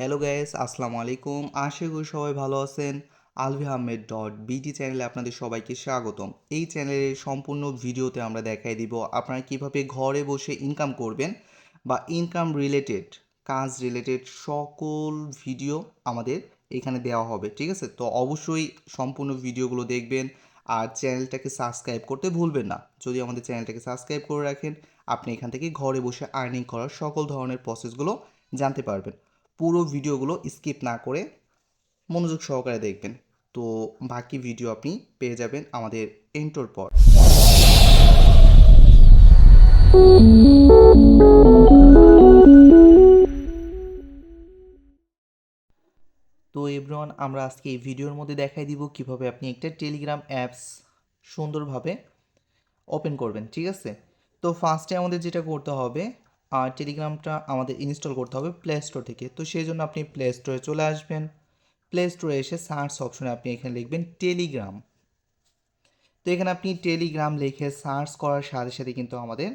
Hello guys, আসসালামু আলাইকুম। আশা করি সবাই ভালো আছেন। আলভি আহমেদ ডট বিডি চ্যানেলে আপনাদের সবাইকে স্বাগতম। এই চ্যানেলের সম্পূর্ণ ভিডিওতে আমরা দেখাই দিব আপনারা কিভাবে ঘরে বসে ইনকাম করবেন বা ইনকাম রিলেটেড কাজ রিলেটেড সকল ভিডিও আমাদের এখানে দেওয়া হবে, ঠিক আছে? তো অবশ্যই সম্পূর্ণ ভিডিওগুলো দেখবেন আর চ্যানেলটাকে সাবস্ক্রাইব করতে ভুলবেন না। যদি আমাদের চ্যানেলটাকে সাবস্ক্রাইব করে রাখেন, আপনি এখান থেকে ঘরে বসে আর্নিং করার সকল ধরনের প্রসেসগুলো জানতে পারবেন। পুরো ভিডিওগুলো স্কিপ না করে মনোযোগ সহকারে দেখবেন। তো বাকি ভিডিও আপনি পেয়ে যাবেন আমাদের এন্টোর পর। তো এভরিওয়ান, আমরা আজকে এই ভিডিওর মধ্যে দেখাই দিব কিভাবে আপনি একটা টেলিগ্রাম অ্যাপস সুন্দরভাবে ওপেন করবেন, ঠিক আছে? তো ফার্স্টে আমাদের যেটা করতে হবে, টেলিগ্রামটা আমাদের ইনস্টল করতে হবে প্লে স্টোর থেকে। তো সেই জন্য আপনি প্লে স্টোরে চলে আসবেন। প্লে স্টোরে এসে সার্চ অপশনে আপনি এখানে লিখবেন টেলিগ্রাম। তো এখানে আপনি টেলিগ্রাম লিখে সার্চ করার সাথে সাথে কিন্তু আমাদের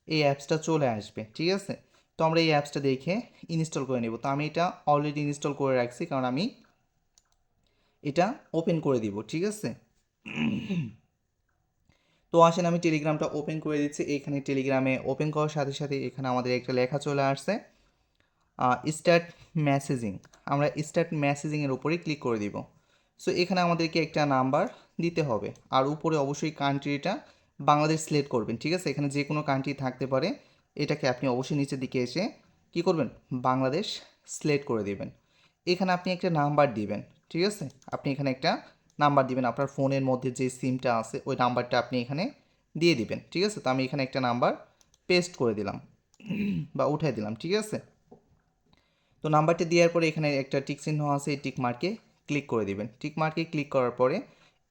এই অ্যাপসটা চলে আসবে, ঠিক আছে? তো আমরা এই অ্যাপসটা দেখে ইনস্টল করে নেব। তো আমি এটা অলরেডি ইনস্টল করে রাখছি, কারণ আমি এটা ওপেন করে দিব, ঠিক আছে? তো আসেন আমি টেলিগ্রামটা ওপেন করে দিচ্ছি। এখানে টেলিগ্রামে ওপেন করার সাথে সাথে এখানে আমাদের একটা লেখা চলে আসছে স্টার্ট মেসেজিং। আমরা স্টার্ট মেসেজিংয়ের উপরে ক্লিক করে দিব। সো এখানে আমাদেরকে একটা নাম্বার দিতে হবে, আর উপরে অবশ্যই কান্ট্রিটা বাংলাদেশ সিলেক্ট করবেন, ঠিক আছে? এখানে যে কোনো কান্ট্রি থাকতে পারে, এটাকে আপনি অবশ্যই নিচের দিকে এসে কী করবেন, বাংলাদেশ সিলেক্ট করে দেবেন। এখানে আপনি একটা নাম্বার দিবেন, ঠিক আছে? আপনি এখানে একটা নাম্বার দিবেন, আপনার ফোনের মধ্যে যে সিমটা আছে ওই নাম্বারটা আপনি এখানে দিয়ে দিবেন, ঠিক আছে? তো আমি এখানে একটা নাম্বার পেস্ট করে দিলাম বা উঠাই দিলাম, ঠিক আছে? তো নাম্বারটি দেওয়ার পরে এখানে একটা টিক চিহ্ন আছে, এই টিক মার্কে ক্লিক করে দিবেন। টিক মার্কে ক্লিক করার পরে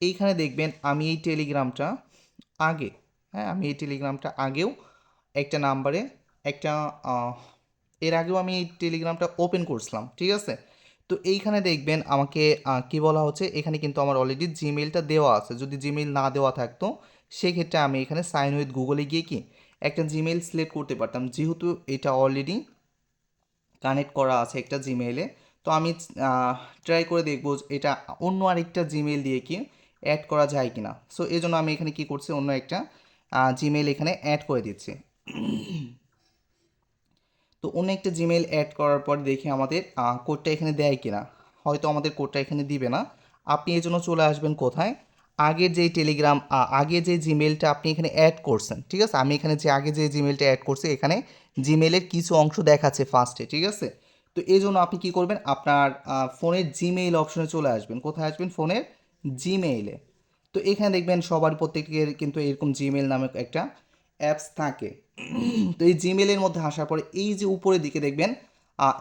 এইখানে দেখবেন আমি এই টেলিগ্রামটা আগে, হ্যাঁ, আমি এই টেলিগ্রামটা আগেও একটা নাম্বারে একটা এর আগেও আমি এই টেলিগ্রামটা ওপেন করছিলাম, ঠিক আছে? তো এইখানে দেখবেন আমাকে কি বলা হচ্ছে, এখানে কিন্তু আমার অলরেডি জিমেইলটা দেওয়া আছে। যদি জিমেইল না দেওয়া থাকতো সেক্ষেত্রে আমি এখানে সাইন উইথ গুগলে গিয়ে কি একটা জিমেইল সিলেক্ট করতে পারতাম, যেহেতু এটা অলরেডি কানেক্ট করা আছে একটা জিমেইলে। তো আমি ট্রাই করে দেখবো এটা অন্য আরেকটা জিমেইল দিয়ে কি অ্যাড করা যায় কিনা। সো এই জন্য আমি এখানে কি করছি, অন্য একটা জিমেইল এখানে অ্যাড করে দিচ্ছি। তো অন্য একটা জিমেইল অ্যাড করার পর দেখি আমাদের কোডটা এখানে দেয় কিনা। হয়তো আমাদের কোডটা এখানে দিবে না। আপনি এই জন্য চলে আসবেন কোথায়, আগের যেই টেলিগ্রাম আগে যে জিমেইলটা আপনি এখানে অ্যাড করছেন, ঠিক আছে? আমি এখানে যে আগে যে জিমেইলটা অ্যাড করছি এখানে জিমেইলের কিছু অংশ দেখাচ্ছে ফার্স্টে, ঠিক আছে? তো এই জন্য আপনি কি করবেন, আপনার ফোনের জিমেইল অপশনে চলে আসবেন। কোথায় আসবেন, ফোনের জিমেইলে। তো এখানে দেখবেন সবার প্রত্যেকের কিন্তু এরকম জিমেইল নামক একটা অ্যাপস থাকে। তো এই জিমেলের মধ্যে আসার পরে এই যে উপরের দিকে দেখবেন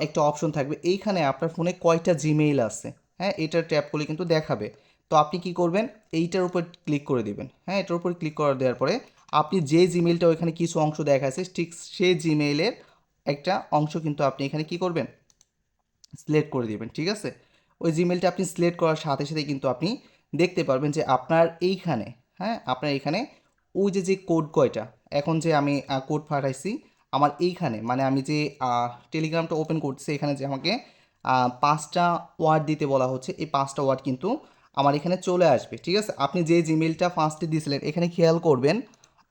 একটা অপশন থাকবে, এইখানে আপনার ফোনে কয়টা জিমেইল আছে, হ্যাঁ, এটার ট্যাপ করলে কিন্তু দেখাবে। তো আপনি কি করবেন, এইটার উপর ক্লিক করে দিবেন। হ্যাঁ, এটার উপর ক্লিক করে দেওয়ার পরে আপনি যে জিমেইলটা ওইখানে কিছু অংশ দেখাচ্ছে, ঠিক সেই জিমেইলের একটা অংশ কিন্তু আপনি এখানে কি করবেন, সিলেক্ট করে দিবেন, ঠিক আছে? ওই জিমেলটা আপনি সিলেক্ট করার সাথে সাথে কিন্তু আপনি দেখতে পারবেন যে আপনার এইখানে, হ্যাঁ, আপনার এইখানে ওই যে যে কোড কয়টা, এখন যে আমি কোড পাঠাইছি আমার এইখানে, মানে আমি যে টেলিগ্রামটা ওপেন করছি এখানে যে আমাকে 5টা ওয়ার্ড দিতে বলা হচ্ছে, এই 5টা ওয়ার্ড কিন্তু আমার এখানে চলে আসবে, ঠিক আছে? আপনি যে জিমেলটা ফার্স্টে দিয়েছিলেন এখানে খেয়াল করবেন,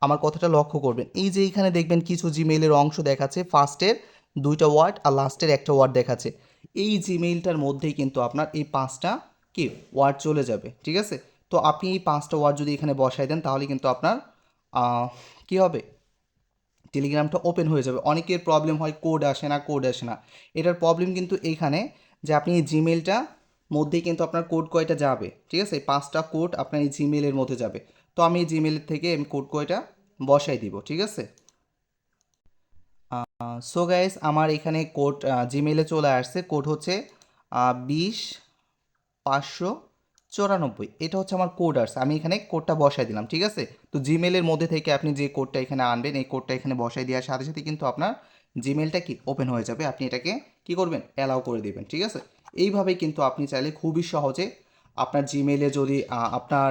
আমার কথাটা লক্ষ্য করবেন। এই যে এইখানে দেখবেন কিছু জিমেইলের অংশ দেখাচ্ছে, ফার্স্টের 2টা ওয়ার্ড আর লাস্টের একটা ওয়ার্ড দেখাচ্ছে। এই জিমেইলটার মধ্যেই কিন্তু আপনার এই 5টা কি ওয়ার্ড চলে যাবে, ঠিক আছে? তো আপনি এই 5টা ওয়ার্ড যদি এখানে বসাই দেন তাহলে কিন্তু আপনার কি হবে, টেলিগ্রামটা ওপেন হয়ে যাবে। অনেকের প্রবলেম হয় কোড আসে না, কোড আসে না। এটার প্রবলেম কিন্তু এইখানে যে আপনি এই জিমেলটা মধ্যেই কিন্তু আপনার কোড কয়টা যাবে, ঠিক আছে? এই 5টা কোড আপনার এই জিমেলের মধ্যে যাবে। তো আমি এই জিমেলের থেকে আমি কোড কয়টা বসাই দিব, ঠিক আছে? সো গাইস, আমার এখানে কোড জিমেইলে চলে আসছে। কোড হচ্ছে 20 594। এটা হচ্ছে আমার কোড আসছে, আমি এখানে কোডটা বসাই দিলাম, ঠিক আছে? তো জিমেলের মধ্যে থেকে আপনি যে কোডটা এখানে আনবেন এই কোডটা এখানে বসাই দেওয়ার সাথে সাথে কিন্তু আপনার জিমেলটা কি ওপেন হয়ে যাবে। আপনি এটাকে কি করবেন, অ্যালাউ করে দিবেন, ঠিক আছে? এইভাবেই কিন্তু আপনি চাইলে খুবই সহজে আপনার জিমেলে যদি আপনার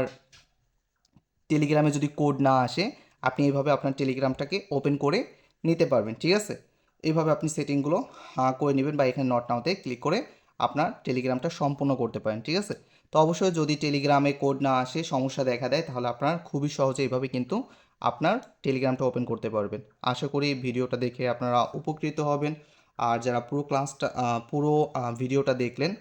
টেলিগ্রামে যদি কোড না আসে, আপনি এইভাবে আপনার টেলিগ্রামটাকে ওপেন করে নিতে পারবেন, ঠিক আছে? এইভাবে আপনি সেটিংগুলো করে নেবেন বা এখানে নট নাওতে ক্লিক করে আপনার টেলিগ্রামটা সম্পূর্ণ করতে পারেন, ঠিক আছে। তো অবশ্যই যদি টেলিগ্রামে কোড না আসে, সমস্যা দেখা দেয়, তাহলে আপনার খুবই সহজে এইভাবে কিন্তু আপনার টেলিগ্রামটা ওপেন করতে পারবেন। আশা করি ভিডিওটা দেখে আপনারা উপকৃত হবেন। আর যারা পুরো ক্লাসটা পুরো ভিডিওটা দেখলেন,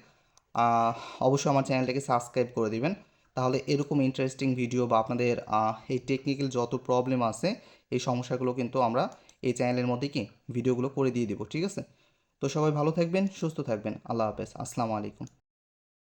আহ, অবশ্যই আমার চ্যানেলটাকে সাবস্ক্রাইব করে দিবেন। তাহলে এরকম ইন্টারেস্টিং ভিডিও বা আপনাদের এই টেকনিক্যাল যত প্রবলেম আছে, এই সমস্যাগুলো কিন্তু আমরা এই চ্যানেলের মধ্যে কি ভিডিওগুলো করে দিয়ে দেবো, ঠিক আছে। তো সবাই ভালো থাকবেন, সুস্থ থাকবেন। আল্লাহ হাফেজ, আসসালামু আলাইকুম।